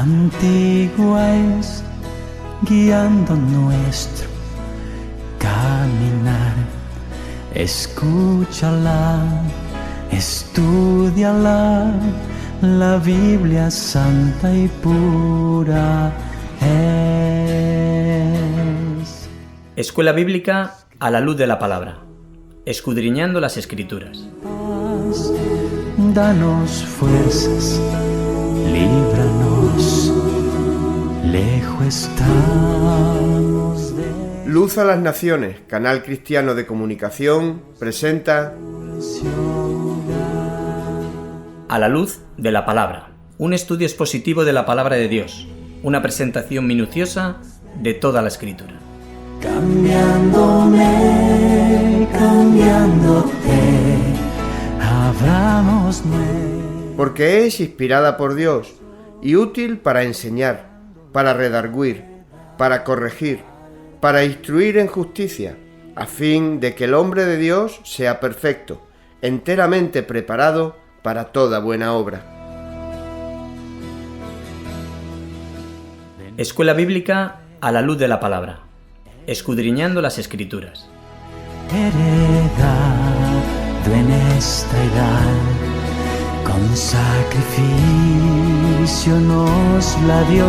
antigua es, guiando nuestro caminar. Escúchala, estúdiala, la Biblia santa y pura es. Escuela Bíblica a la luz de la palabra, escudriñando las Escrituras. Danos fuerzas, líbranos, lejos estamos de... Luz a las Naciones, canal cristiano de comunicación, presenta A la luz de la palabra, un estudio expositivo de la palabra de Dios, una presentación minuciosa de toda la Escritura. Cambiándome, cambiándote, abramos nuevo. porque es inspirada por Dios y útil para enseñar, para redarguir, para corregir, para instruir en justicia, a fin de que el hombre de Dios sea perfecto, enteramente preparado para toda buena obra. Escuela Bíblica a la luz de la palabra, escudriñando las Escrituras. Heredado en esta edad, con sacrificio nos la dio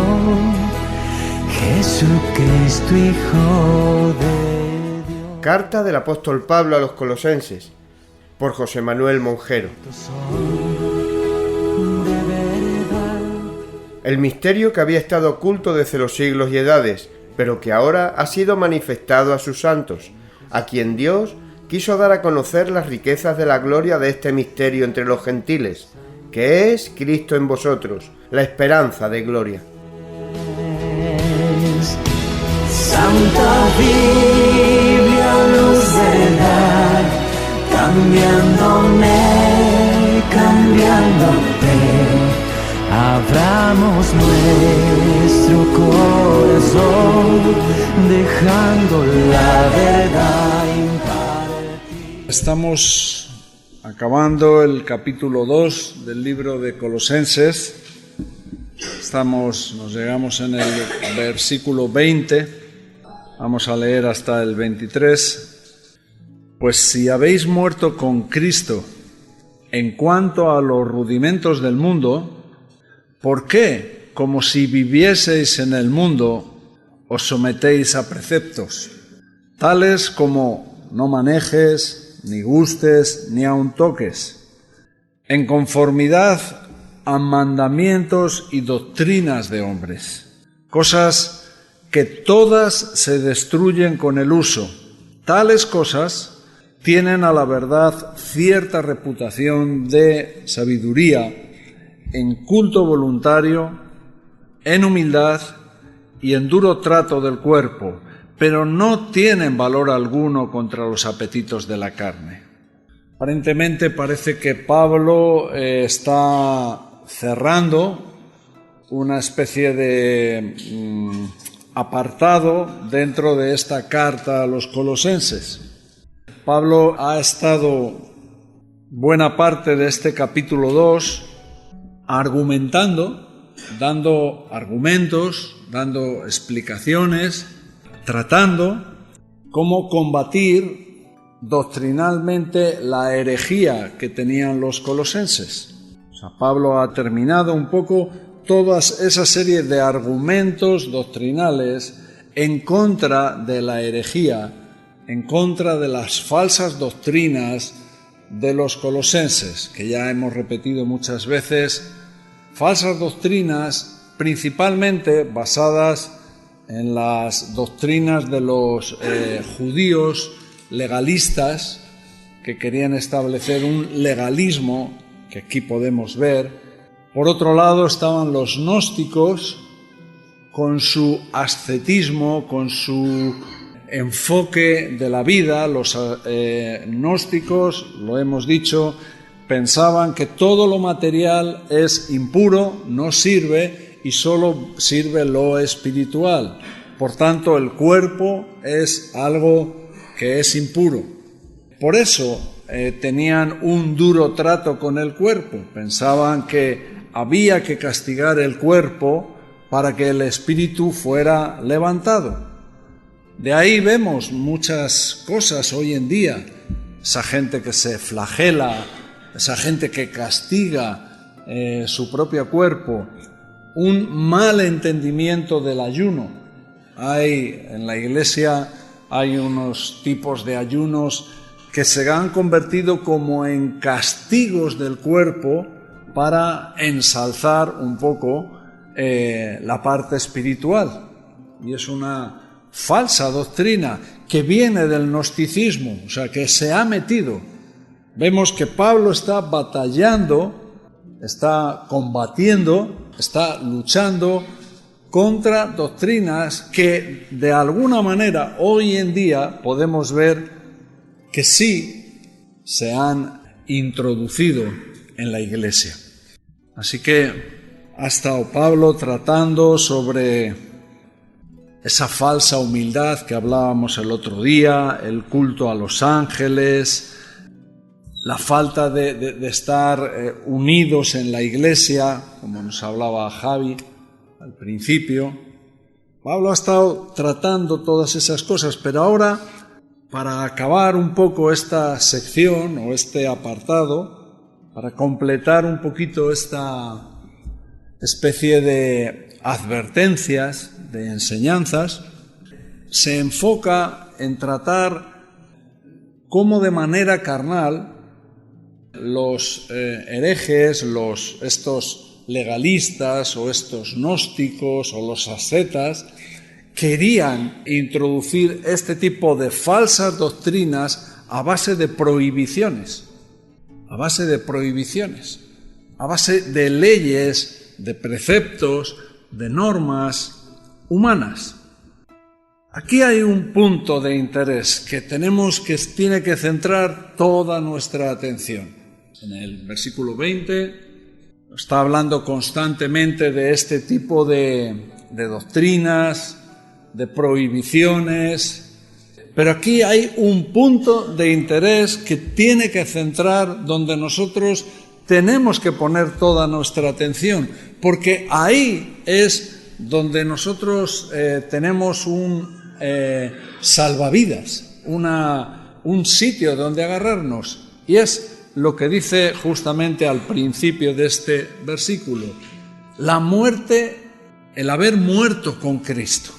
Jesucristo, Hijo de Dios. Carta del apóstol Pablo a los Colosenses, por José Manuel Monjero. El misterio que había estado oculto desde los siglos y edades, pero que ahora ha sido manifestado a sus santos, a quien Dios quiso dar a conocer las riquezas de la gloria de este misterio entre los gentiles, que es Cristo en vosotros, la esperanza de gloria. Santa Biblia, luz de dar, cambiándome, cambiándote, abramos nuestro corazón, dejando la verdad impartir. Estamos acabando el capítulo 2 del libro de Colosenses. Nos llegamos en el versículo 20, vamos a leer hasta el 23. Pues si habéis muerto con Cristo en cuanto a los rudimentos del mundo, ¿por qué, como si vivieseis en el mundo, os sometéis a preceptos, tales como no manejes, ni gustes, ni aun toques, en conformidad a mandamientos y doctrinas de hombres, cosas que todas se destruyen con el uso? Tales cosas tienen a la verdad cierta reputación de sabiduría, en culto voluntario, en humildad y en duro trato del cuerpo, pero no tienen valor alguno contra los apetitos de la carne. Aparentemente parece que Pablo está cerrando una especie de apartado dentro de esta carta a los colosenses. Pablo ha estado buena parte de este capítulo 2 argumentando, dando argumentos, dando explicaciones, tratando cómo combatir doctrinalmente la herejía que tenían los colosenses. Pablo ha terminado un poco toda esa serie de argumentos doctrinales en contra de la herejía, en contra de las falsas doctrinas de los colosenses, que ya hemos repetido muchas veces, falsas doctrinas principalmente basadas en las doctrinas de los judíos legalistas, que querían establecer un legalismo que aquí podemos ver. Por otro lado estaban los gnósticos con su ascetismo, con su enfoque de la vida. Los gnósticos, lo hemos dicho, pensaban que todo lo material es impuro, no sirve y solo sirve lo espiritual. Por tanto, el cuerpo es algo que es impuro. Por eso tenían un duro trato con el cuerpo. Pensaban que había que castigar el cuerpo para que el espíritu fuera levantado. De ahí vemos muchas cosas hoy en día, esa gente que se flagela, esa gente que castiga su propio cuerpo, un mal entendimiento del ayuno. En la Iglesia hay unos tipos de ayunos que se han convertido como en castigos del cuerpo para ensalzar un poco la parte espiritual. Y es una falsa doctrina que viene del gnosticismo, o sea, que se ha metido. Vemos que Pablo está batallando, está combatiendo, está luchando contra doctrinas que de alguna manera hoy en día podemos ver que sí se han introducido en la Iglesia. Así que ha estado Pablo tratando sobre esa falsa humildad que hablábamos el otro día, el culto a los ángeles, la falta de estar unidos en la Iglesia, como nos hablaba Javi al principio. Pablo ha estado tratando todas esas cosas, pero ahora, para acabar un poco esta sección o este apartado, para completar un poquito esta especie de advertencias, de enseñanzas, se enfoca en tratar cómo de manera carnal los herejes, estos legalistas o estos gnósticos o los ascetas querían introducir este tipo de falsas doctrinas a base de prohibiciones, a base de leyes, de preceptos, de normas humanas. Aquí hay un punto de interés que tiene que centrar toda nuestra atención. En el versículo 20 está hablando constantemente de este tipo de doctrinas, de prohibiciones, pero aquí hay un punto de interés que tiene que centrar donde nosotros tenemos que poner toda nuestra atención, porque ahí es donde nosotros tenemos un salvavidas, un sitio donde agarrarnos, y es lo que dice justamente al principio de este versículo: la muerte, el haber muerto con Cristo.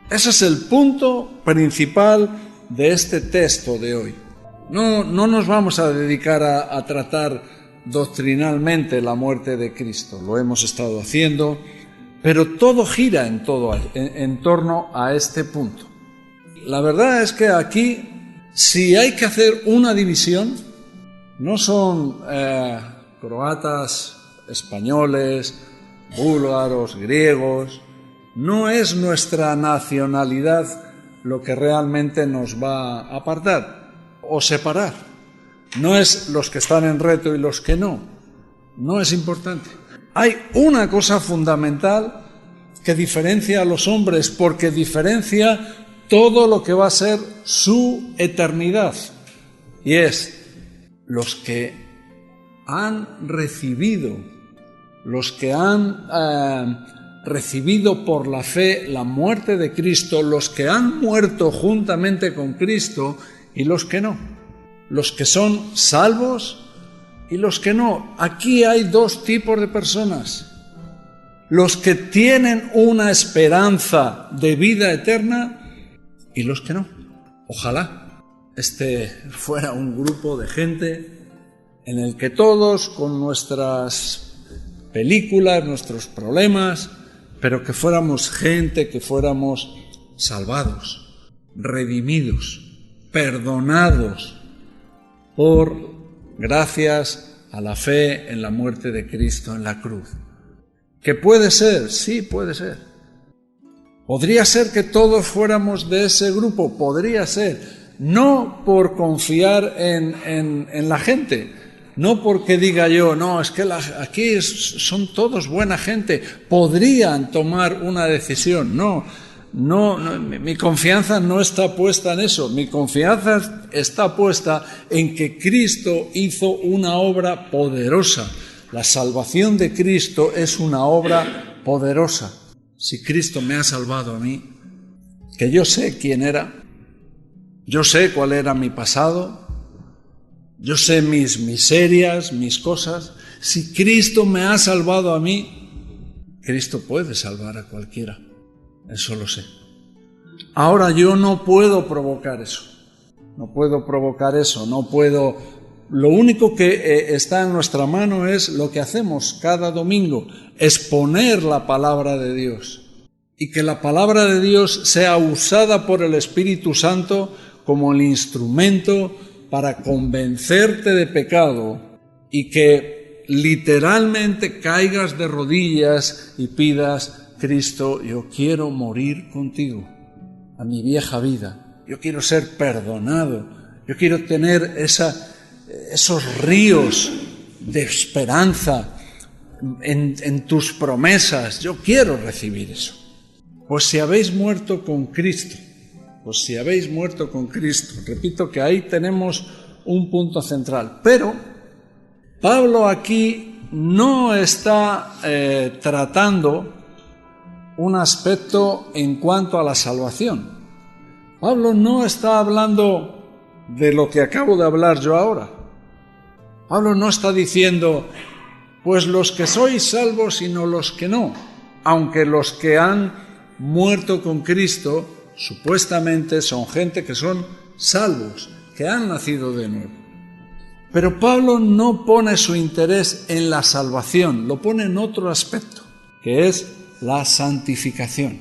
Ese es el punto principal de este texto de hoy. No nos vamos a dedicar a tratar doctrinalmente la muerte de Cristo, lo hemos estado haciendo, pero todo gira en torno a este punto. La verdad es que aquí, si hay que hacer una división, no son croatas, españoles, búlgaros, griegos. No es nuestra nacionalidad lo que realmente nos va a apartar o separar. No es los que están en reto y los que no. No es importante. Hay una cosa fundamental que diferencia a los hombres, porque diferencia todo lo que va a ser su eternidad. Y es los que han recibido, recibido por la fe la muerte de Cristo, los que han muerto juntamente con Cristo y los que no, los que son salvos y los que no. Aquí hay dos tipos de personas: los que tienen una esperanza de vida eterna y los que no. Ojalá este fuera un grupo de gente en el que todos, con nuestras películas, nuestros problemas, pero que fuéramos gente, que fuéramos salvados, redimidos, perdonados gracias a la fe en la muerte de Cristo en la cruz. ¿Que puede ser? Sí, puede ser. ¿Podría ser que todos fuéramos de ese grupo? Podría ser. No por confiar en la gente, no porque diga yo, no, es que aquí son todos buena gente, podrían tomar una decisión. No, mi confianza no está puesta en eso. Mi confianza está puesta en que Cristo hizo una obra poderosa. La salvación de Cristo es una obra poderosa. si Cristo me ha salvado a mí, que yo sé quién era, yo sé cuál era mi pasado, yo sé mis miserias, mis cosas, si Cristo me ha salvado a mí, Cristo puede salvar a cualquiera, eso lo sé. Ahora yo no puedo provocar eso, lo único que está en nuestra mano es lo que hacemos cada domingo, exponer la palabra de Dios y que la palabra de Dios sea usada por el Espíritu Santo como el instrumento para convencerte de pecado y que literalmente caigas de rodillas y pidas: Cristo, yo quiero morir contigo a mi vieja vida, yo quiero ser perdonado, yo quiero tener esos ríos de esperanza en tus promesas, yo quiero recibir eso. Pues si habéis muerto con Cristo, repito que ahí tenemos un punto central, pero Pablo aquí no está tratando un aspecto en cuanto a la salvación. Pablo no está hablando de lo que acabo de hablar yo ahora. Pablo no está diciendo, pues los que sois salvos, sino los que no, aunque los que han muerto con Cristo supuestamente son gente que son salvos, que han nacido de nuevo. Pero Pablo no pone su interés en la salvación, lo pone en otro aspecto, que es la santificación.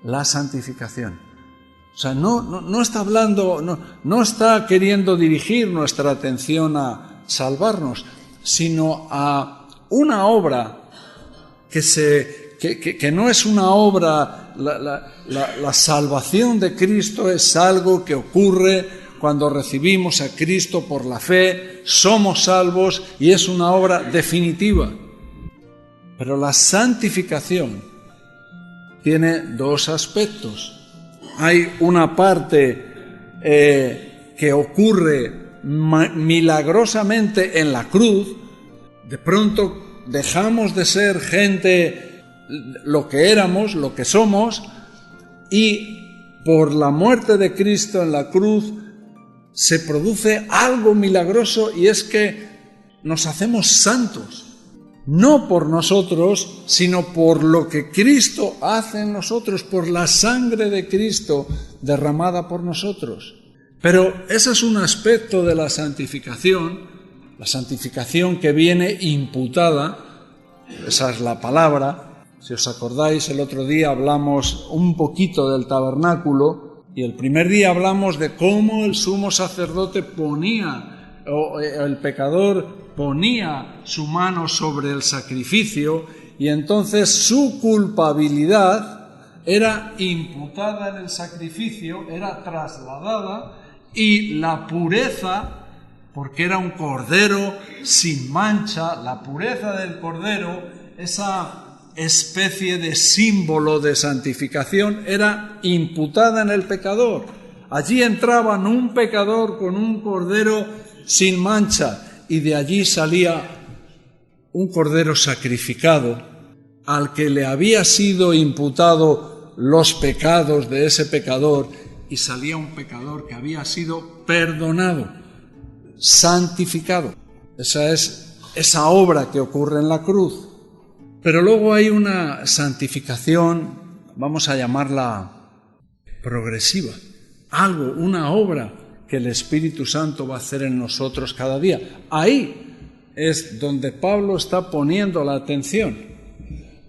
La santificación. O sea, no está hablando, no está queriendo dirigir nuestra atención a salvarnos, sino a una obra que no es una obra, la salvación de Cristo es algo que ocurre cuando recibimos a Cristo por la fe, somos salvos y es una obra definitiva. Pero la santificación tiene dos aspectos. Hay una parte que ocurre milagrosamente en la cruz. De pronto dejamos de ser gente lo que éramos, lo que somos, y por la muerte de Cristo en la cruz se produce algo milagroso, y es que nos hacemos santos. No por nosotros, sino por lo que Cristo hace en nosotros, por la sangre de Cristo derramada por nosotros. Pero ese es un aspecto de la santificación que viene imputada, esa es la palabra. Si os acordáis, el otro día hablamos un poquito del tabernáculo, y el primer día hablamos de cómo el sumo sacerdote el pecador ponía su mano sobre el sacrificio, y entonces su culpabilidad era imputada en el sacrificio, era trasladada, y la pureza, porque era un cordero sin mancha, la pureza del cordero, esa especie de símbolo de santificación, era imputada en el pecador. Allí entraban un pecador con un cordero sin mancha, y de allí salía un cordero sacrificado al que le había sido imputado los pecados de ese pecador, y salía un pecador que había sido perdonado, santificado. Esa es esa obra que ocurre en la cruz. Pero luego hay una santificación, vamos a llamarla progresiva, una obra que el Espíritu Santo va a hacer en nosotros cada día. Ahí es donde Pablo está poniendo la atención.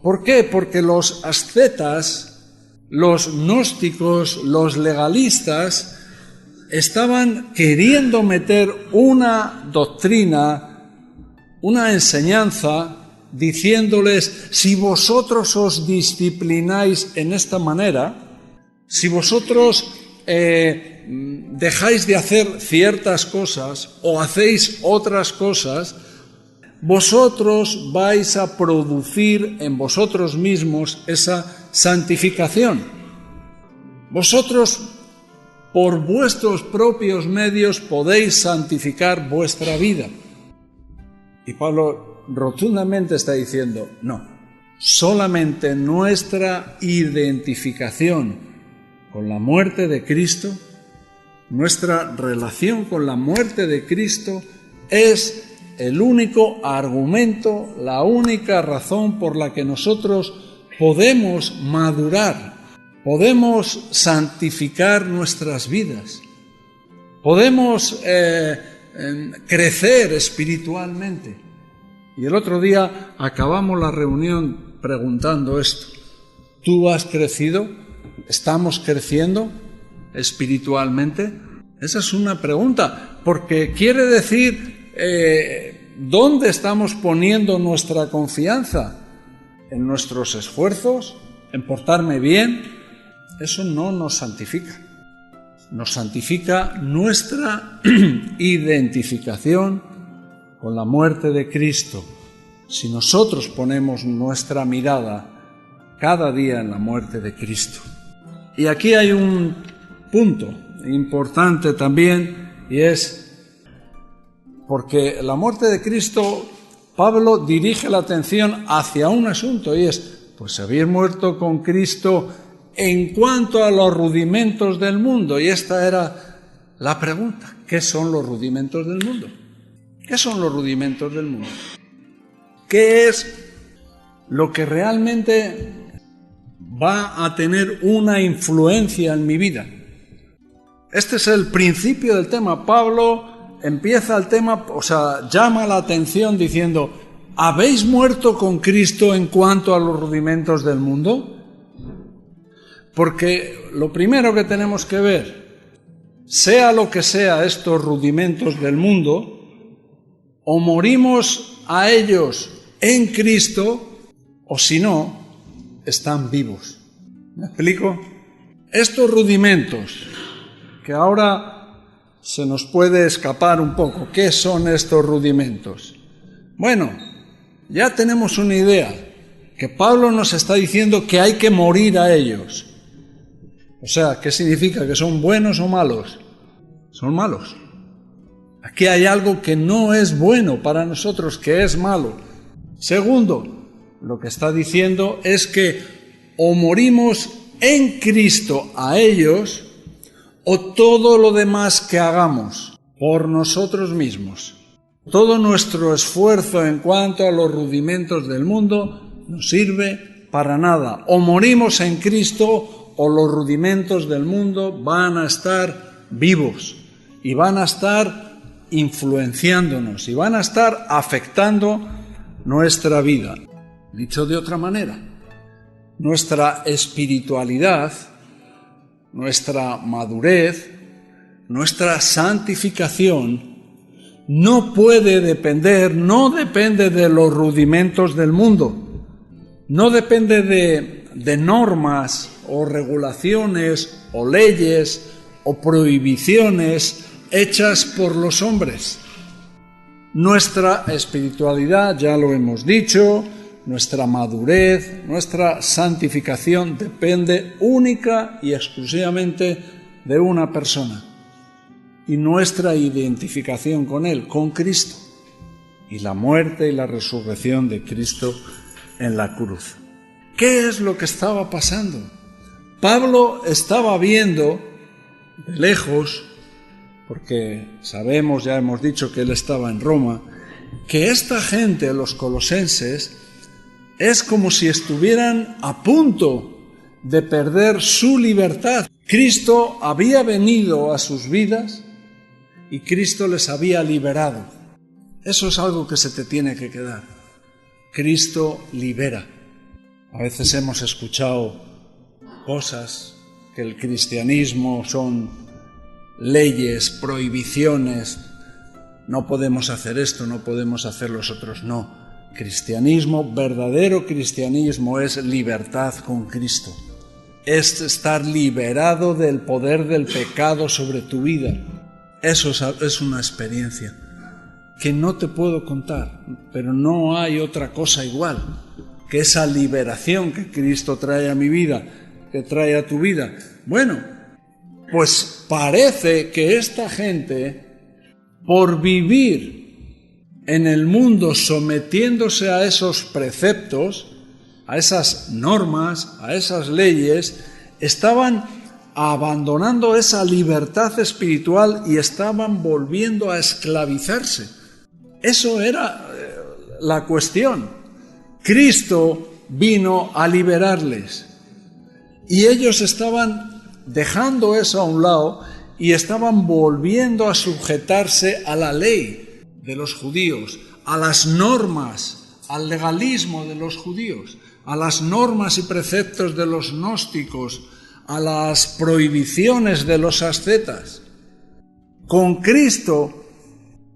¿Por qué? Porque los ascetas, los gnósticos, los legalistas estaban queriendo meter una doctrina, una enseñanza, diciéndoles: si vosotros os disciplináis en esta manera, si vosotros dejáis de hacer ciertas cosas o hacéis otras cosas, vosotros vais a producir en vosotros mismos esa santificación. Vosotros, por vuestros propios medios, podéis santificar vuestra vida. Y Pablo rotundamente está diciendo: no, solamente nuestra identificación con la muerte de Cristo, nuestra relación con la muerte de Cristo es el único argumento, la única razón por la que nosotros podemos madurar, podemos santificar nuestras vidas, podemos crecer espiritualmente. Y el otro día acabamos la reunión preguntando esto: ¿tú has crecido? ¿Estamos creciendo espiritualmente? Esa es una pregunta, porque quiere decir ¿dónde estamos poniendo nuestra confianza? ¿En nuestros esfuerzos? ¿En portarme bien? Eso no nos santifica. Nos santifica nuestra identificación con la muerte de Cristo. Si nosotros ponemos nuestra mirada cada día en la muerte de Cristo. Y aquí hay un punto importante también, y es porque la muerte de Cristo, Pablo dirige la atención hacia un asunto, y es, pues habéis muerto con Cristo en cuanto a los rudimentos del mundo. Y esta era la pregunta: ¿qué son los rudimentos del mundo? ¿Qué son los rudimentos del mundo? ¿Qué es lo que realmente va a tener una influencia en mi vida? Este es el principio del tema. Pablo empieza el tema, llama la atención diciendo: ¿habéis muerto con Cristo en cuanto a los rudimentos del mundo? Porque lo primero que tenemos que ver, sea lo que sea estos rudimentos del mundo, o morimos a ellos en Cristo, o si no, están vivos. ¿Me explico? Estos rudimentos, que ahora se nos puede escapar un poco, ¿qué son estos rudimentos? Bueno, ya tenemos una idea, que Pablo nos está diciendo que hay que morir a ellos. O sea, ¿qué significa? ¿Que son buenos o malos? Son malos. Aquí hay algo que no es bueno para nosotros, que es malo. Segundo, lo que está diciendo es que o morimos en Cristo a ellos, o todo lo demás que hagamos por nosotros mismos, todo nuestro esfuerzo en cuanto a los rudimentos del mundo no sirve para nada. O morimos en Cristo, o los rudimentos del mundo van a estar vivos y van a estar influenciándonos y van a estar afectando nuestra vida. Dicho de otra manera, nuestra espiritualidad, nuestra madurez, nuestra santificación no depende de los rudimentos del mundo, no depende de normas o regulaciones o leyes o prohibiciones hechas por los hombres. Nuestra espiritualidad, ya lo hemos dicho, nuestra madurez, nuestra santificación depende única y exclusivamente de una persona, y nuestra identificación con Él, con Cristo, y la muerte y la resurrección de Cristo en la cruz. ¿Qué es lo que estaba pasando? Pablo estaba viendo de lejos, porque sabemos, ya hemos dicho que él estaba en Roma, que esta gente, los colosenses, es como si estuvieran a punto de perder su libertad. Cristo había venido a sus vidas y Cristo les había liberado. Eso es algo que se te tiene que quedar. Cristo libera. A veces hemos escuchado cosas que el cristianismo son leyes, prohibiciones, no podemos hacer esto, no podemos hacer los otros. No, cristianismo, verdadero cristianismo es libertad con Cristo, es estar liberado del poder del pecado sobre tu vida. Eso es una experiencia que no te puedo contar, pero no hay otra cosa igual que esa liberación que Cristo trae a mi vida, que trae a tu vida. Bueno, pues parece que esta gente, por vivir en el mundo sometiéndose a esos preceptos, a esas normas, a esas leyes, estaban abandonando esa libertad espiritual y estaban volviendo a esclavizarse. Eso era la cuestión. Cristo vino a liberarles y ellos estaban dejando eso a un lado y estaban volviendo a sujetarse a la ley de los judíos, a las normas, al legalismo de los judíos, a las normas y preceptos de los gnósticos, a las prohibiciones de los ascetas. Con Cristo,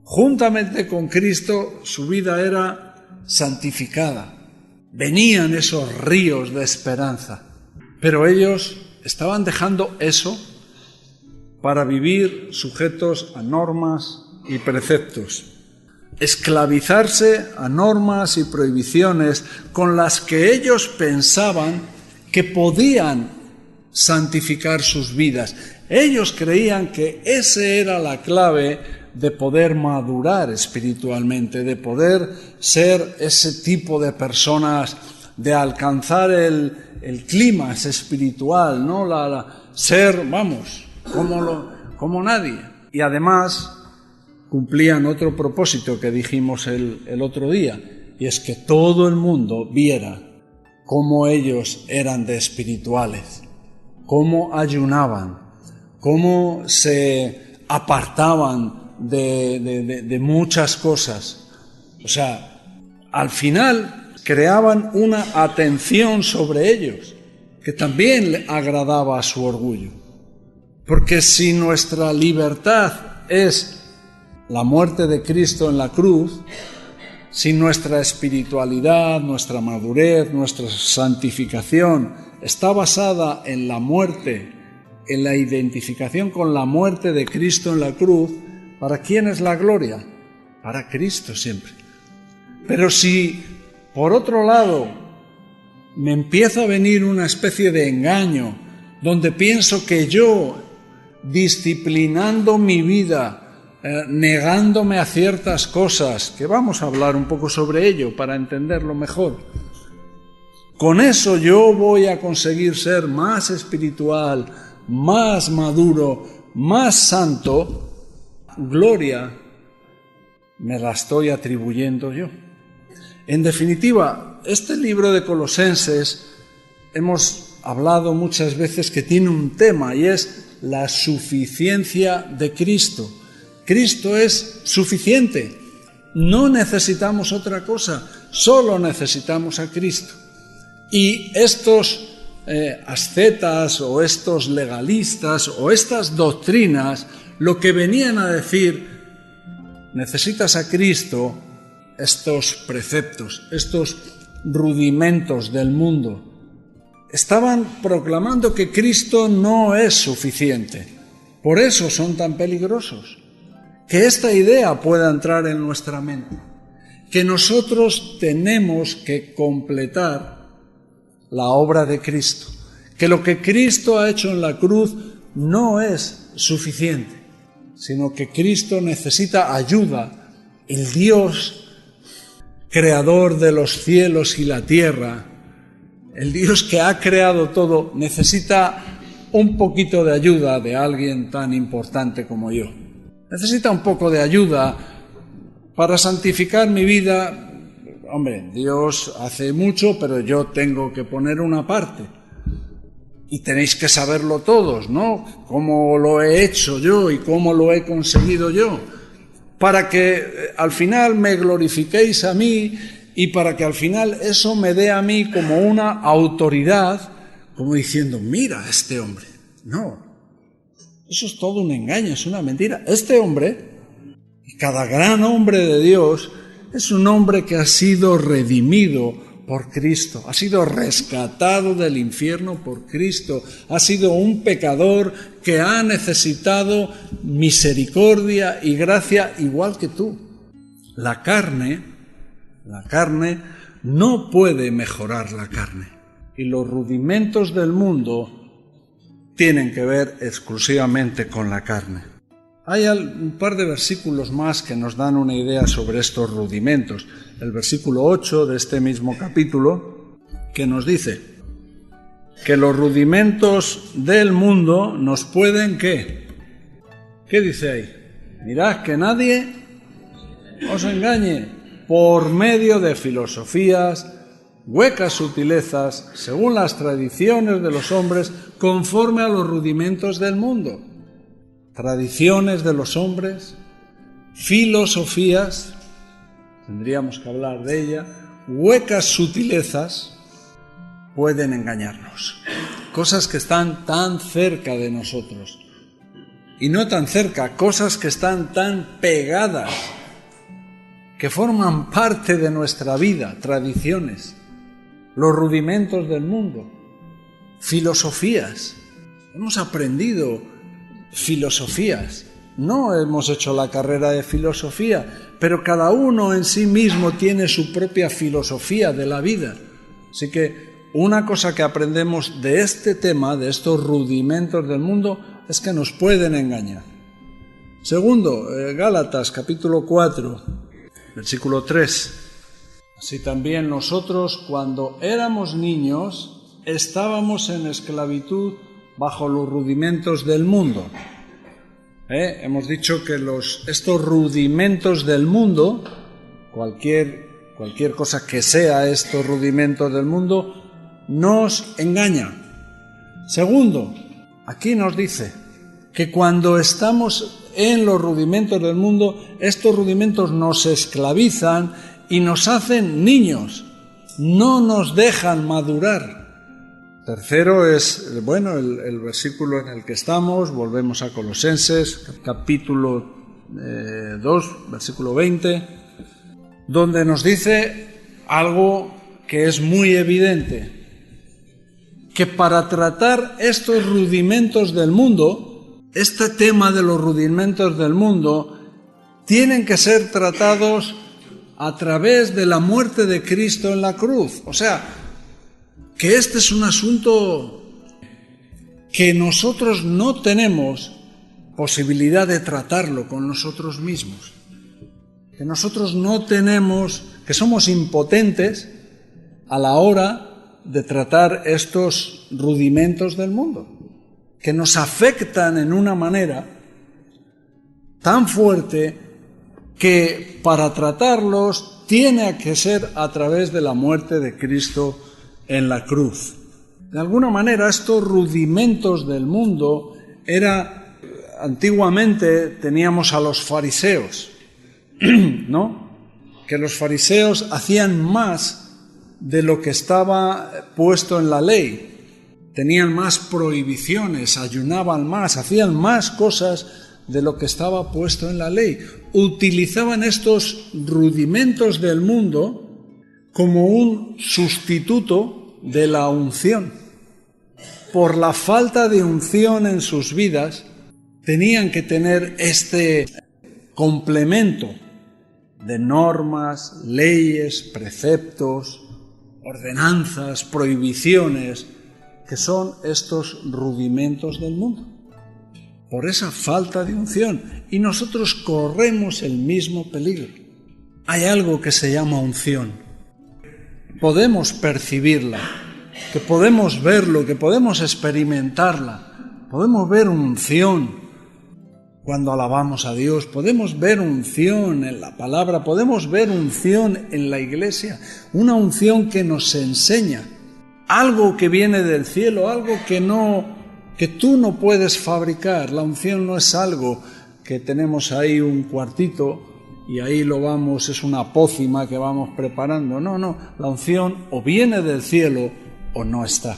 juntamente con Cristo, su vida era santificada. Venían esos ríos de esperanza, pero ellos estaban dejando eso para vivir sujetos a normas y preceptos, esclavizarse a normas y prohibiciones con las que ellos pensaban que podían santificar sus vidas. Ellos creían que esa era la clave de poder madurar espiritualmente, de poder ser ese tipo de personas, de alcanzar el clímax espiritual, ¿no? Ser, como nadie. Y además cumplían otro propósito que dijimos el otro día, y es que todo el mundo viera cómo ellos eran de espirituales, cómo ayunaban, cómo se apartaban de muchas cosas. O sea, al final creaban una atención sobre ellos que también le agradaba a su orgullo. Porque si nuestra libertad es la muerte de Cristo en la cruz, si nuestra espiritualidad, nuestra madurez, nuestra santificación está basada en la muerte, en la identificación con la muerte de Cristo en la cruz, ¿para quién es la gloria? Para Cristo siempre. Pero si, por otro lado, me empieza a venir una especie de engaño, donde pienso que yo, disciplinando mi vida, negándome a ciertas cosas, que vamos a hablar un poco sobre ello para entenderlo mejor, con eso yo voy a conseguir ser más espiritual, más maduro, más santo, gloria me la estoy atribuyendo yo. En definitiva, este libro de Colosenses hemos hablado muchas veces que tiene un tema y es la suficiencia de Cristo. Cristo es suficiente, no necesitamos otra cosa, solo necesitamos a Cristo. Y estos ascetas o estos legalistas o estas doctrinas lo que venían a decir, necesitas a Cristo, estos preceptos, estos rudimentos del mundo, estaban proclamando que Cristo no es suficiente. Por eso son tan peligrosos. Que esta idea pueda entrar en nuestra mente, que nosotros tenemos que completar la obra de Cristo, que lo que Cristo ha hecho en la cruz no es suficiente, sino que Cristo necesita ayuda. El Dios creador de los cielos y la tierra, el Dios que ha creado todo, necesita un poquito de ayuda de alguien tan importante como yo. Necesita un poco de ayuda para santificar mi vida. Hombre, Dios hace mucho, pero yo tengo que poner una parte. Y tenéis que saberlo todos, ¿no? Cómo lo he hecho yo y cómo lo he conseguido yo. Para que al final me glorifiquéis a mí y para que al final eso me dé a mí como una autoridad, como diciendo, mira a este hombre. No. Eso es todo un engaño, es una mentira. Este hombre, y cada gran hombre de Dios, es un hombre que ha sido redimido por Cristo, ha sido rescatado del infierno por Cristo, ha sido un pecador que ha necesitado misericordia y gracia igual que tú. La carne no puede mejorar la carne. Y los rudimentos del mundo tienen que ver exclusivamente con la carne. Hay un par de versículos más que nos dan una idea sobre estos rudimentos. El versículo 8 de este mismo capítulo, que nos dice que los rudimentos del mundo nos pueden, ¿qué? ¿Qué dice ahí? Mirad que nadie os engañe por medio de filosofías, huecas sutilezas, según las tradiciones de los hombres, conforme a los rudimentos del mundo. Tradiciones de los hombres, filosofías, tendríamos que hablar de ella, huecas sutilezas, pueden engañarnos. Cosas que están tan cerca de nosotros. Y no tan cerca, cosas que están tan pegadas, que forman parte de nuestra vida, tradiciones, los rudimentos del mundo, filosofías. Hemos aprendido filosofías. No hemos hecho la carrera de filosofía, pero cada uno en sí mismo tiene su propia filosofía de la vida. Así que una cosa que aprendemos de este tema, de estos rudimentos del mundo, es que nos pueden engañar. Segundo, Gálatas capítulo 4, versículo 3. Así también nosotros, cuando éramos niños, estábamos en esclavitud bajo los rudimentos del mundo. Hemos dicho que estos rudimentos del mundo, cualquier cosa que sea estos rudimentos del mundo, nos engaña. Segundo, aquí nos dice que cuando estamos en los rudimentos del mundo, estos rudimentos nos esclavizan y nos hacen niños, no nos dejan madurar. Tercero es, el versículo en el que estamos, volvemos a Colosenses, capítulo 2, versículo 20, donde nos dice algo que es muy evidente, que para tratar estos rudimentos del mundo, este tema de los rudimentos del mundo, tienen que ser tratados a través de la muerte de Cristo en la cruz. O sea, que este es un asunto que nosotros no tenemos posibilidad de tratarlo con nosotros mismos. Que nosotros no tenemos, que somos impotentes a la hora de tratar estos rudimentos del mundo, que nos afectan en una manera tan fuerte que para tratarlos tiene que ser a través de la muerte de Cristo en la cruz. De alguna manera estos rudimentos del mundo antiguamente teníamos a los fariseos, ¿no? Que los fariseos hacían más de lo que estaba puesto en la ley. Tenían más prohibiciones, ayunaban más, hacían más cosas de lo que estaba puesto en la ley. Utilizaban estos rudimentos del mundo como un sustituto de la unción. Por la falta de unción en sus vidas, tenían que tener este complemento de normas, leyes, preceptos, ordenanzas, prohibiciones, que son estos rudimentos del mundo. Por esa falta de unción. Y nosotros corremos el mismo peligro. Hay algo que se llama unción. Podemos percibirla, que podemos verlo, que podemos experimentarla. Podemos ver unción cuando alabamos a Dios, podemos ver unción en la palabra, podemos ver unción en la iglesia, una unción que nos enseña, algo que viene del cielo, algo que tú no puedes fabricar. La unción no es algo que tenemos ahí un cuartito y ahí es una pócima que vamos preparando. No, la unción o viene del cielo o no está.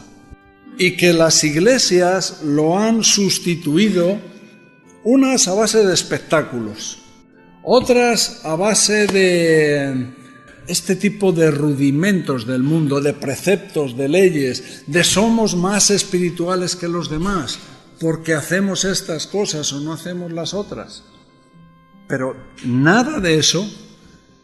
Y que las iglesias lo han sustituido, unas a base de espectáculos, otras a base de este tipo de rudimentos del mundo, de preceptos, de leyes, de somos más espirituales que los demás, porque hacemos estas cosas o no hacemos las otras. Pero nada de eso,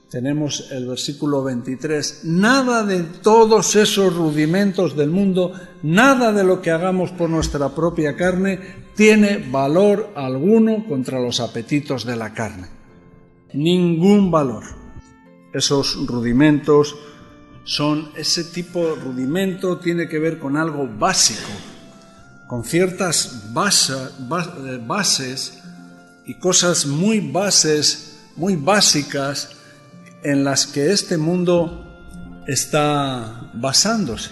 tenemos el versículo 23, nada de todos esos rudimentos del mundo, nada de lo que hagamos por nuestra propia carne, tiene valor alguno contra los apetitos de la carne. Ningún valor. Esos rudimentos son ese tipo de rudimento, tiene que ver con algo básico, con ciertas bases y cosas muy básicas en las que este mundo está basándose,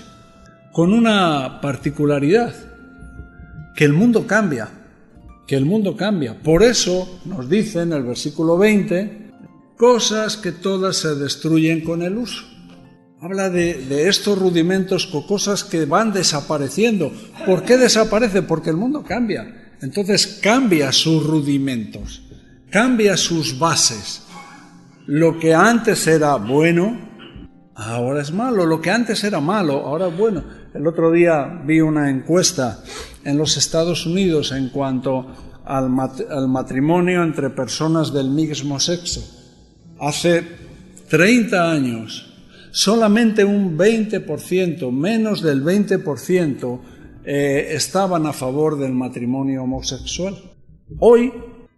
con una particularidad, que el mundo cambia. Por eso nos dice en el versículo 20, cosas que todas se destruyen con el uso. Habla de estos rudimentos, con cosas que van desapareciendo. ¿Por qué desaparece? Porque el mundo cambia. Entonces cambia sus rudimentos, cambia sus bases. Lo que antes era bueno, ahora es malo. Lo que antes era malo, ahora es bueno. El otro día vi una encuesta en los Estados Unidos en cuanto al matrimonio entre personas del mismo sexo. Hace 30 años, solamente un 20%, menos del 20%, estaban a favor del matrimonio homosexual. Hoy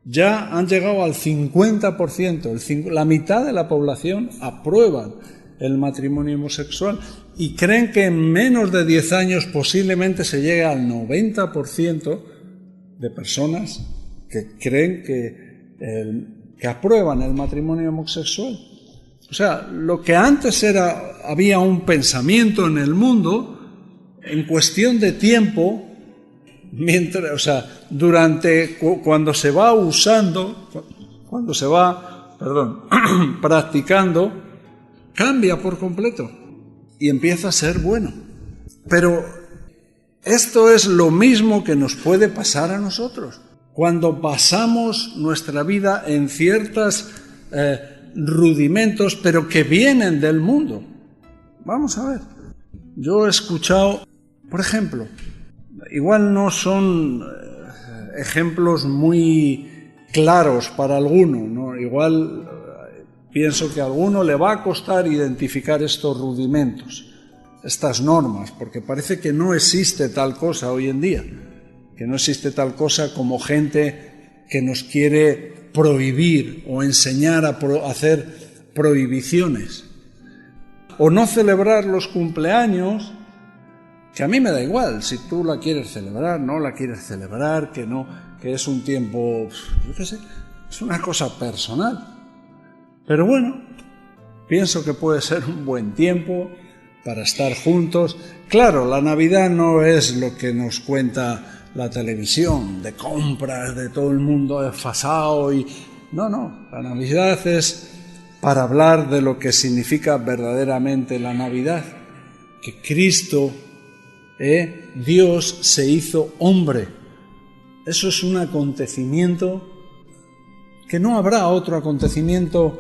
ya han llegado al 50%, la mitad de la población aprueban el matrimonio homosexual y creen que en menos de 10 años posiblemente se llegue al 90% de personas que creen que aprueban el matrimonio homosexual. O sea, lo que antes había un pensamiento en el mundo, en cuestión de tiempo, cuando se va usando, practicando, cambia por completo y empieza a ser bueno. Pero esto es lo mismo que nos puede pasar a nosotros. Cuando basamos nuestra vida en ciertos rudimentos, pero que vienen del mundo. Vamos a ver. Yo he escuchado, por ejemplo, igual no son ejemplos muy claros para alguno, ¿no? Igual pienso que a alguno le va a costar identificar estos rudimentos, estas normas, porque parece que no existe tal cosa hoy en día, que no existe tal cosa como gente que nos quiere prohibir o enseñar a hacer prohibiciones. O no celebrar los cumpleaños, que a mí me da igual, si tú la quieres celebrar, no la quieres celebrar, que es un tiempo, yo qué sé, es una cosa personal. Pero bueno, pienso que puede ser un buen tiempo para estar juntos. Claro, la Navidad no es lo que nos cuenta la televisión, de compras, de todo el mundo desfasado y... No, la Navidad es para hablar de lo que significa verdaderamente la Navidad, que Cristo, Dios, se hizo hombre. Eso es un acontecimiento que no habrá otro acontecimiento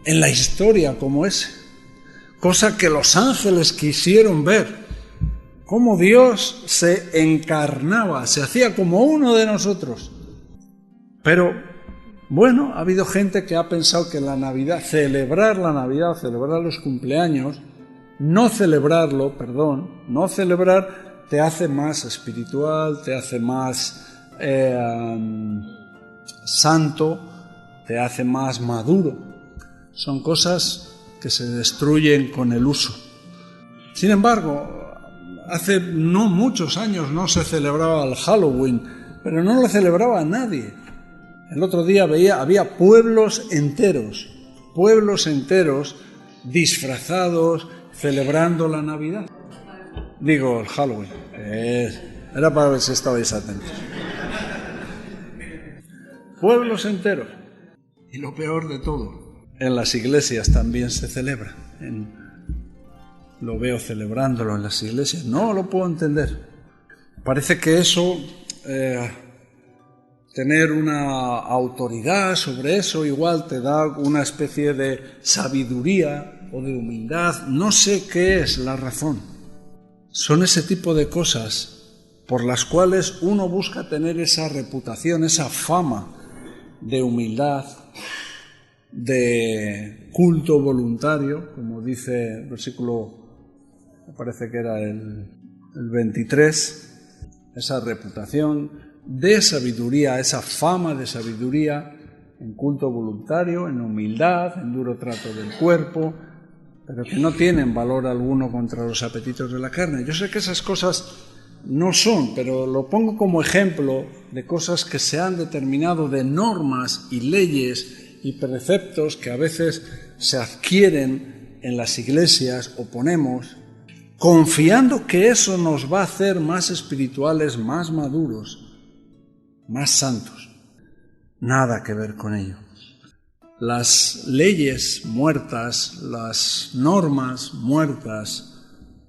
en la historia como ese, cosa que los ángeles quisieron ver, cómo Dios se encarnaba, se hacía como uno de nosotros. Pero bueno, ha habido gente que ha pensado que celebrar los cumpleaños, no celebrar te hace más espiritual, te hace más santo, te hace más maduro. Son cosas que se destruyen con el uso. Sin embargo, hace no muchos años no se celebraba el Halloween, pero no lo celebraba nadie. El otro día había pueblos enteros disfrazados, celebrando la Navidad. Digo, el Halloween. Era para ver si estabais atentos. Pueblos enteros. Y lo peor de todo, en las iglesias también se celebra. Lo veo celebrándolo en las iglesias. No lo puedo entender. Parece que eso, tener una autoridad sobre eso, igual te da una especie de sabiduría o de humildad. No sé qué es la razón. Son ese tipo de cosas por las cuales uno busca tener esa reputación, esa fama de humildad, de culto voluntario, como dice el versículo, me parece que era el 23, esa reputación de sabiduría, esa fama de sabiduría en culto voluntario, en humildad, en duro trato del cuerpo, pero que no tienen valor alguno contra los apetitos de la carne. Yo sé que esas cosas no son, pero lo pongo como ejemplo de cosas que se han determinado, de normas y leyes y preceptos que a veces se adquieren en las iglesias o ponemos, confiando que eso nos va a hacer más espirituales, más maduros, más santos. Nada que ver con ello. Las leyes muertas, las normas muertas,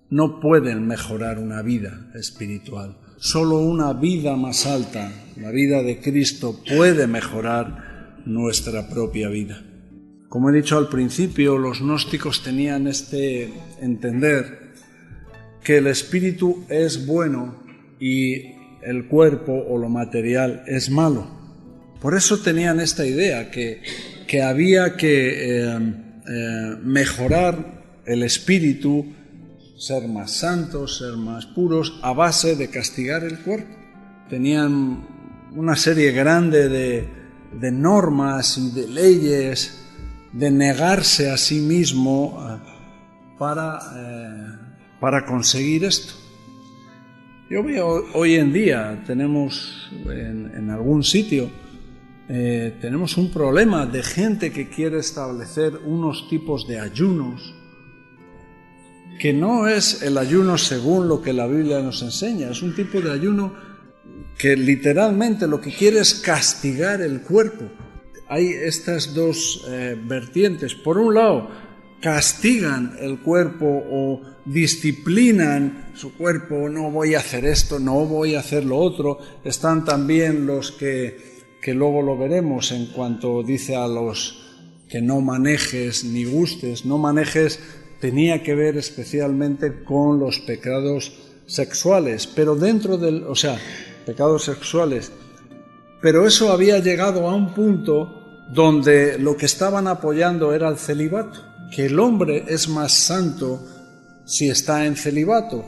no pueden mejorar una vida espiritual. Solo una vida más alta, la vida de Cristo, puede mejorar nuestra propia vida. Como he dicho al principio, los gnósticos tenían este entender que el espíritu es bueno y el cuerpo o lo material es malo. Por eso tenían esta idea que había que mejorar el espíritu, ser más santos, ser más puros, a base de castigar el cuerpo. Tenían una serie grande de normas y de leyes, de negarse a sí mismo para conseguir esto. Yo veo hoy en día, tenemos en algún sitio, tenemos un problema de gente que quiere establecer unos tipos de ayunos, que no es el ayuno según lo que la Biblia nos enseña, es un tipo de ayuno que literalmente lo que quiere es castigar el cuerpo. Hay estas dos vertientes. Por un lado, castigan el cuerpo o disciplinan su cuerpo, no voy a hacer esto, no voy a hacer lo otro. Están también los que luego lo veremos en cuanto dice a los que no manejes ni gustes. No manejes tenía que ver especialmente con los pecados sexuales, pero pecados sexuales. Pero eso había llegado a un punto donde lo que estaban apoyando era el celibato, que el hombre es más santo si está en celibato.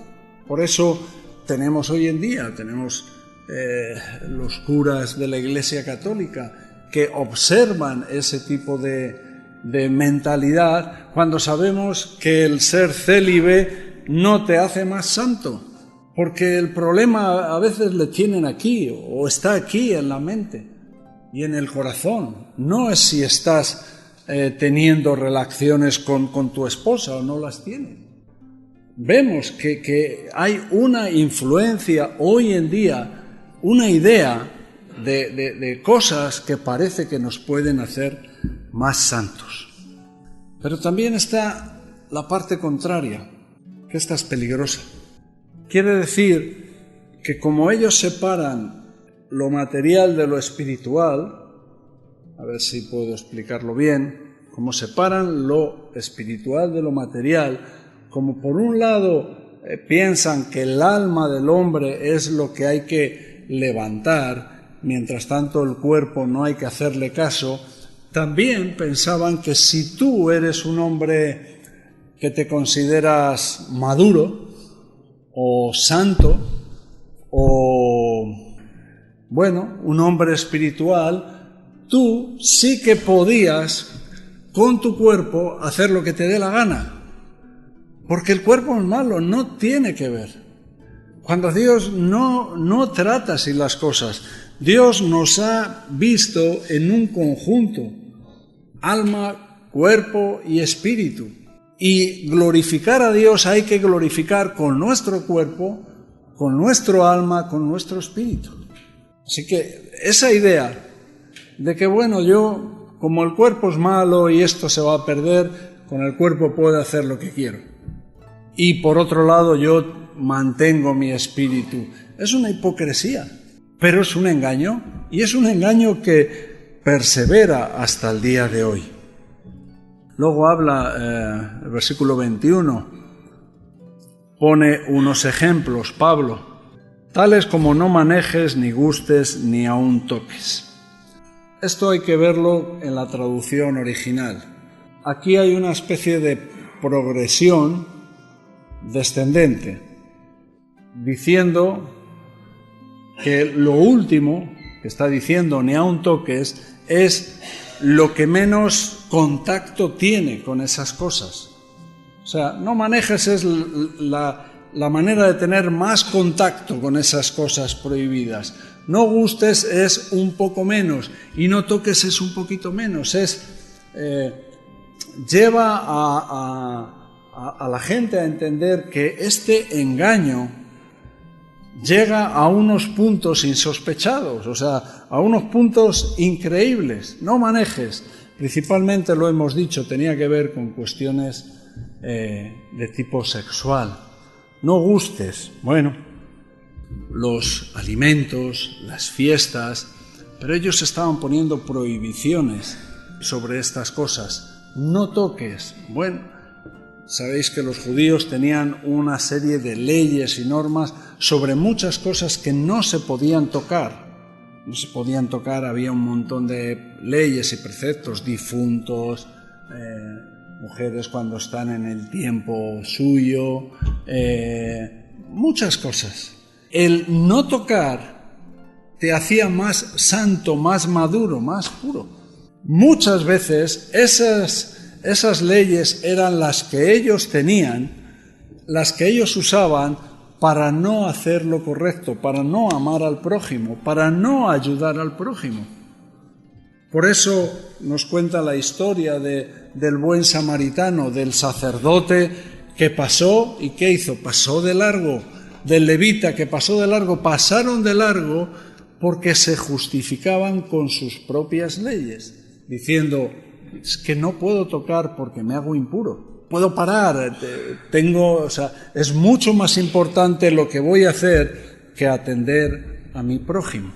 Por eso tenemos hoy en día, los curas de la Iglesia Católica que observan ese tipo de mentalidad, cuando sabemos que el ser célibe no te hace más santo, porque el problema a veces le tienen aquí o está aquí en la mente y en el corazón. No es si estás teniendo relaciones con tu esposa o no las tienes. Vemos que hay una influencia hoy en día, una idea de cosas que parece que nos pueden hacer más santos. Pero también está la parte contraria, que esta es peligrosa. Quiere decir que como ellos separan lo material de lo espiritual, a ver si puedo explicarlo bien, como separan lo espiritual de lo material, como por un lado piensan que el alma del hombre es lo que hay que levantar, mientras tanto el cuerpo no hay que hacerle caso. También pensaban que si tú eres un hombre que te consideras maduro o santo o, un hombre espiritual, tú sí que podías con tu cuerpo hacer lo que te dé la gana. Porque el cuerpo es malo, no tiene que ver. Cuando Dios no trata así las cosas, Dios nos ha visto en un conjunto. Alma, cuerpo y espíritu. Y glorificar a Dios hay que glorificar con nuestro cuerpo, con nuestro alma, con nuestro espíritu. Así que esa idea de que yo, como el cuerpo es malo y esto se va a perder, con el cuerpo puedo hacer lo que quiero. Y por otro lado yo mantengo mi espíritu. Es una hipocresía, pero es un engaño. Y es un engaño que persevera hasta el día de hoy. Luego habla, el versículo 21, pone unos ejemplos, Pablo, tales como no manejes, ni gustes, ni aun toques. Esto hay que verlo en la traducción original. Aquí hay una especie de progresión descendente, diciendo que lo último que está diciendo, ni aun toques, es lo que menos contacto tiene con esas cosas. O sea, no manejes es la manera de tener más contacto con esas cosas prohibidas. No gustes es un poco menos y no toques es un poquito menos. Lleva a la gente a entender que este engaño llega a unos puntos insospechados, o sea, a unos puntos increíbles. No manejes. Principalmente, lo hemos dicho, tenía que ver con cuestiones de tipo sexual. No gustes. Bueno, los alimentos, las fiestas, pero ellos estaban poniendo prohibiciones sobre estas cosas. No toques. Bueno, sabéis que los judíos tenían una serie de leyes y normas sobre muchas cosas que no se podían tocar. No se podían tocar, había un montón de leyes y preceptos, difuntos, mujeres cuando están en el tiempo suyo, muchas cosas. El no tocar te hacía más santo, más maduro, más puro. Muchas veces esas leyes eran las que ellos tenían, las que ellos usaban para no hacer lo correcto, para no amar al prójimo, para no ayudar al prójimo. Por eso nos cuenta la historia del buen samaritano, del sacerdote que pasó y ¿qué hizo? Pasó de largo, del levita que pasó de largo, pasaron de largo porque se justificaban con sus propias leyes, diciendo, es que no puedo tocar porque me hago impuro, puedo parar, es mucho más importante lo que voy a hacer que atender a mi prójimo.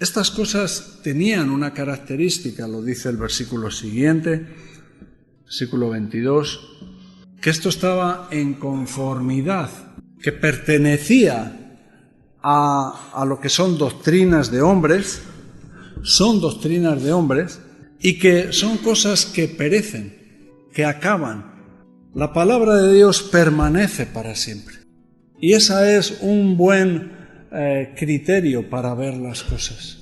Estas cosas tenían una característica, lo dice el versículo siguiente, versículo 22, que esto estaba en conformidad, que pertenecía a lo que son doctrinas de hombres, y que son cosas que perecen, que acaban. La palabra de Dios permanece para siempre. Y esa es un buen criterio para ver las cosas.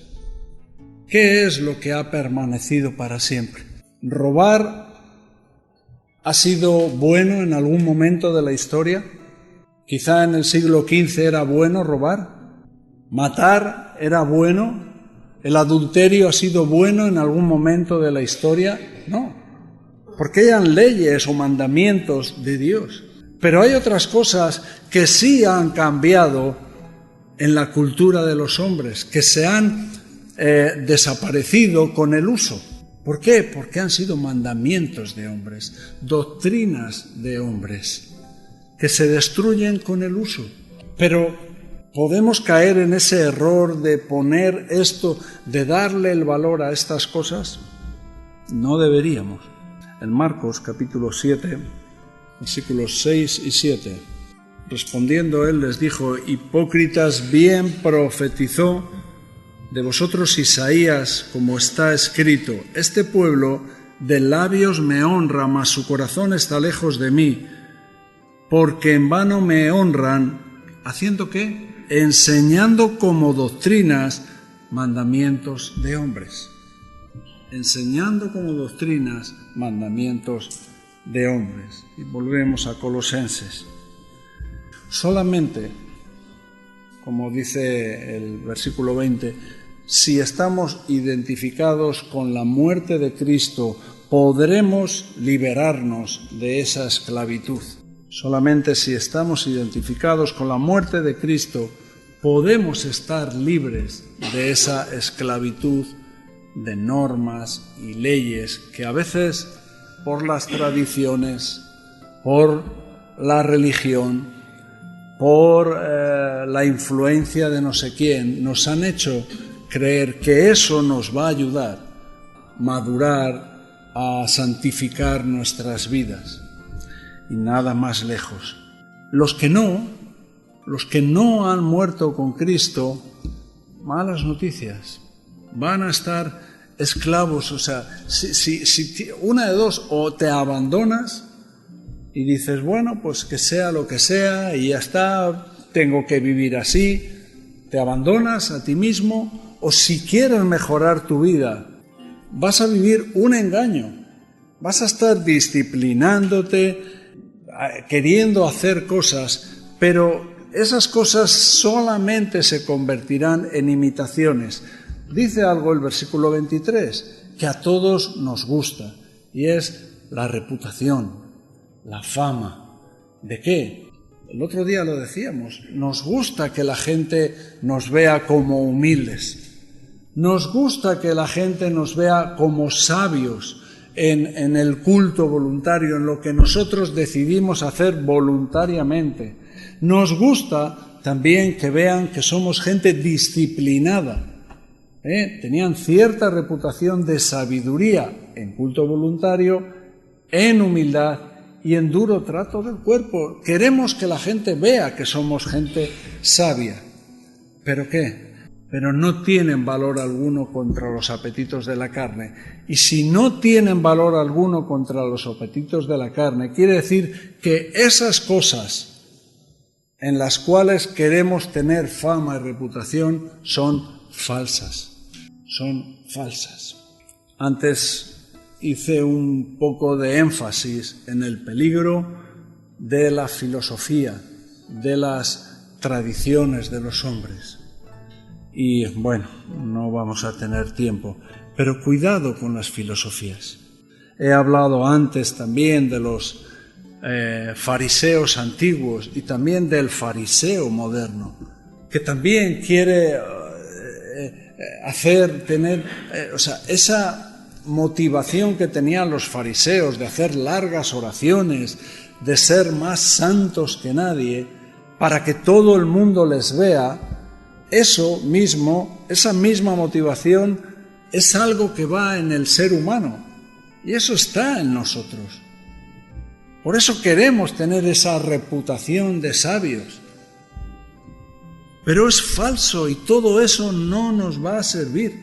¿Qué es lo que ha permanecido para siempre? ¿Robar ha sido bueno en algún momento de la historia? Quizá en el siglo XV era bueno robar. ¿Matar era bueno? ¿El adulterio ha sido bueno en algún momento de la historia? No, porque eran leyes o mandamientos de Dios. Pero hay otras cosas que sí han cambiado en la cultura de los hombres, que se han desaparecido con el uso. ¿Por qué? Porque han sido mandamientos de hombres, doctrinas de hombres, que se destruyen con el uso. Pero ¿podemos caer en ese error de poner esto, de darle el valor a estas cosas? No deberíamos. En Marcos capítulo 7, versículos 6 y 7, respondiendo él les dijo, hipócritas, bien profetizó de vosotros Isaías, como está escrito, este pueblo de labios me honra, mas su corazón está lejos de mí, porque en vano me honran, ¿haciendo qué? Enseñando como doctrinas mandamientos de hombres. Enseñando como doctrinas mandamientos de hombres. Y volvemos a Colosenses. Solamente, como dice el versículo 20, si estamos identificados con la muerte de Cristo, podremos liberarnos de esa esclavitud. Solamente si estamos identificados con la muerte de Cristo, podemos estar libres de esa esclavitud de normas y leyes que a veces, por las tradiciones, por la religión, por la influencia de no sé quién, nos han hecho creer que eso nos va a ayudar a madurar, a santificar nuestras vidas. Y nada más lejos. Los que no han muerto con Cristo, malas noticias, van a estar esclavos. O sea, si una de dos, o te abandonas y dices, bueno, pues que sea lo que sea y ya está, tengo que vivir así, te abandonas a ti mismo, o si quieres mejorar tu vida, vas a vivir un engaño, vas a estar disciplinándote, queriendo hacer cosas, pero esas cosas solamente se convertirán en imitaciones. Dice algo el versículo 23, que a todos nos gusta, y es la reputación, la fama. ¿De qué? El otro día lo decíamos, nos gusta que la gente nos vea como humildes, nos gusta que la gente nos vea como sabios en el culto voluntario, en lo que nosotros decidimos hacer voluntariamente. Nos gusta también que vean que somos gente disciplinada. Tenían cierta reputación de sabiduría en culto voluntario, en humildad y en duro trato del cuerpo. Queremos que la gente vea que somos gente sabia. ¿Pero qué? Pero no tienen valor alguno contra los apetitos de la carne. Y si no tienen valor alguno contra los apetitos de la carne, quiere decir que esas cosas en las cuales queremos tener fama y reputación son falsas. Son falsas. Antes hice un poco de énfasis en el peligro de la filosofía, de las tradiciones de los hombres. Y bueno, no vamos a tener tiempo, pero cuidado con las filosofías. He hablado antes también de los fariseos antiguos y también del fariseo moderno, que también quiere esa motivación que tenían los fariseos de hacer largas oraciones, de ser más santos que nadie, para que todo el mundo les vea. Eso mismo, esa misma motivación es algo que va en el ser humano y eso está en nosotros. Por eso queremos tener esa reputación de sabios. Pero es falso y todo eso no nos va a servir,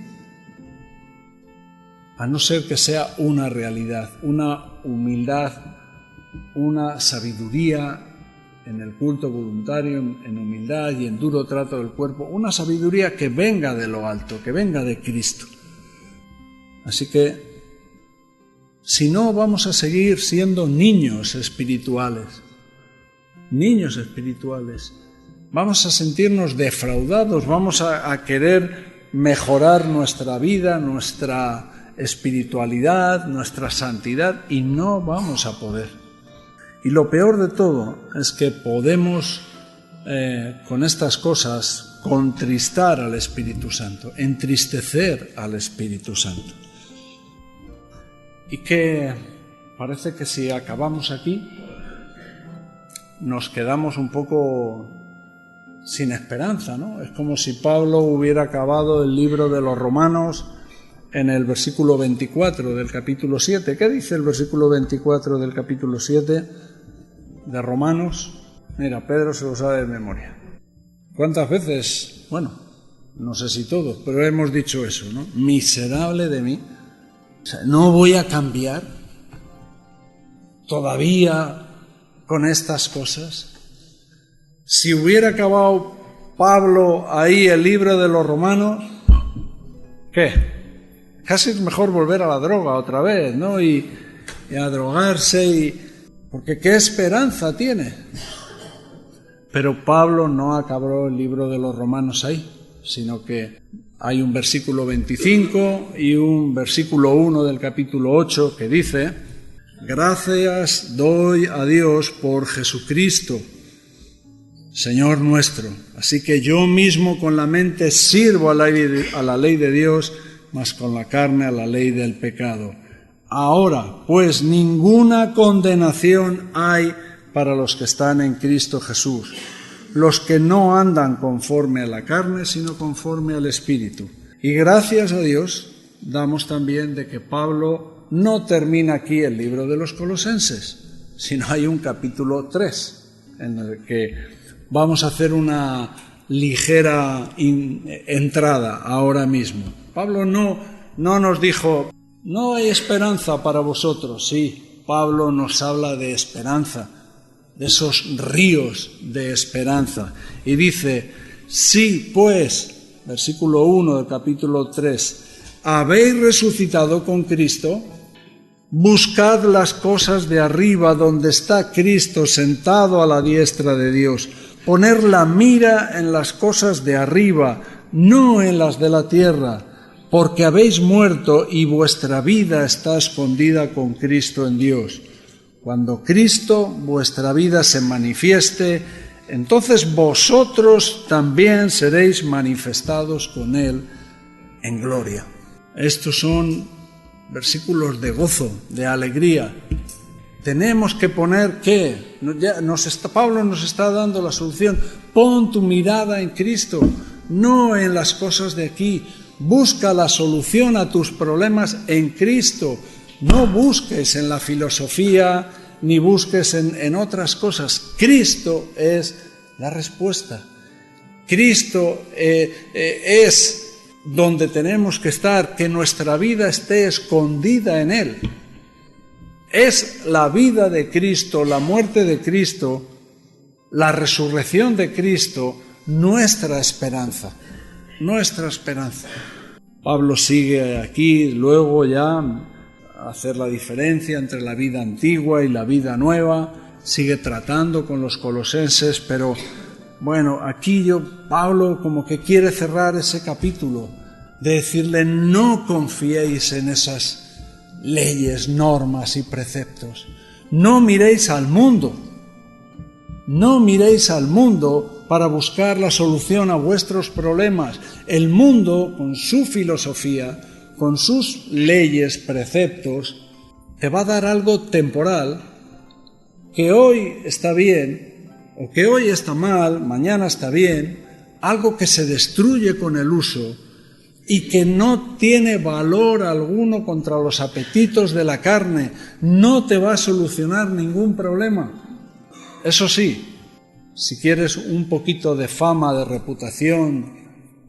a no ser que sea una realidad, una humildad, una sabiduría en el culto voluntario, en humildad y en duro trato del cuerpo, una sabiduría que venga de lo alto, que venga de Cristo. Así que, si no, vamos a seguir siendo niños espirituales. Niños espirituales. Vamos a sentirnos defraudados, vamos a querer mejorar nuestra vida, nuestra espiritualidad, nuestra santidad, y no vamos a poder. Y lo peor de todo es que podemos, con estas cosas, contristar al Espíritu Santo, entristecer al Espíritu Santo. Y que parece que si acabamos aquí, nos quedamos un poco sin esperanza, ¿no? Es como si Pablo hubiera acabado el libro de los Romanos en el versículo 24 del capítulo 7. ¿Qué dice el versículo 24 del capítulo 7 de Romanos? Mira, Pedro se lo sabe de memoria. ¿Cuántas veces? Bueno, no sé si todos, pero hemos dicho eso, ¿no? Miserable de mí. O sea, no voy a cambiar todavía con estas cosas. Si hubiera acabado Pablo ahí el libro de los Romanos, ¿qué? Casi es mejor volver a la droga otra vez, ¿no? Y a drogarse, porque ¿qué esperanza tiene? Pero Pablo no acabó el libro de los Romanos ahí, sino que hay un versículo 25 y un versículo 1 del capítulo 8 que dice: gracias doy a Dios por Jesucristo, Señor nuestro. Así que yo mismo con la mente sirvo a la ley de Dios, mas con la carne a la ley del pecado. Ahora, pues, ninguna condenación hay para los que están en Cristo Jesús, los que no andan conforme a la carne, sino conforme al Espíritu. Y gracias a Dios damos también de que Pablo no termina aquí el libro de los Colosenses, sino hay un capítulo 3, en el que vamos a hacer una ligera entrada ahora mismo. Pablo no nos dijo, no hay esperanza para vosotros. Sí, Pablo nos habla de esperanza, de esos ríos de esperanza. Y dice, sí, pues, versículo 1 del capítulo 3, habéis resucitado con Cristo, Buscad las cosas de arriba, donde está Cristo sentado a la diestra de Dios. Poner la mira en las cosas de arriba, no en las de la tierra, porque habéis muerto y vuestra vida está escondida con Cristo en Dios. Cuando Cristo, vuestra vida, se manifieste, entonces vosotros también seréis manifestados con Él en gloria. Estos son versículos de gozo, de alegría. Tenemos que poner ¿qué? Pablo nos está dando la solución. Pon tu mirada en Cristo, no en las cosas de aquí. Busca la solución a tus problemas en Cristo. No busques en la filosofía, ni busques en otras cosas. Cristo es la respuesta. Cristo es donde tenemos que estar, que nuestra vida esté escondida en Él. Es la vida de Cristo, la muerte de Cristo, la resurrección de Cristo, nuestra esperanza. Nuestra esperanza. Pablo sigue aquí, luego ya a hacer la diferencia entre la vida antigua y la vida nueva, sigue tratando con los colosenses, pero bueno, aquí Pablo como que quiere cerrar ese capítulo, de decirle: no confiéis en esas leyes, normas y preceptos. No miréis al mundo. No miréis al mundo para buscar la solución a vuestros problemas. El mundo, con su filosofía, con sus leyes, preceptos, te va a dar algo temporal que hoy está bien o que hoy está mal, mañana está bien, algo que se destruye con el uso y que no tiene valor alguno contra los apetitos de la carne, no te va a solucionar ningún problema. Eso sí, si quieres un poquito de fama, de reputación,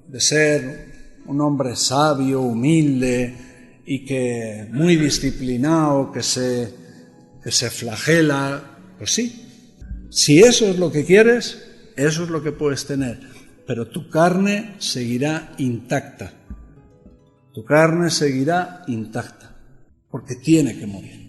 de ser un hombre sabio, humilde y que muy disciplinado, que se flagela, pues sí. Si eso es lo que quieres, eso es lo que puedes tener, pero tu carne seguirá intacta. Tu carne seguirá intacta, porque tiene que morir.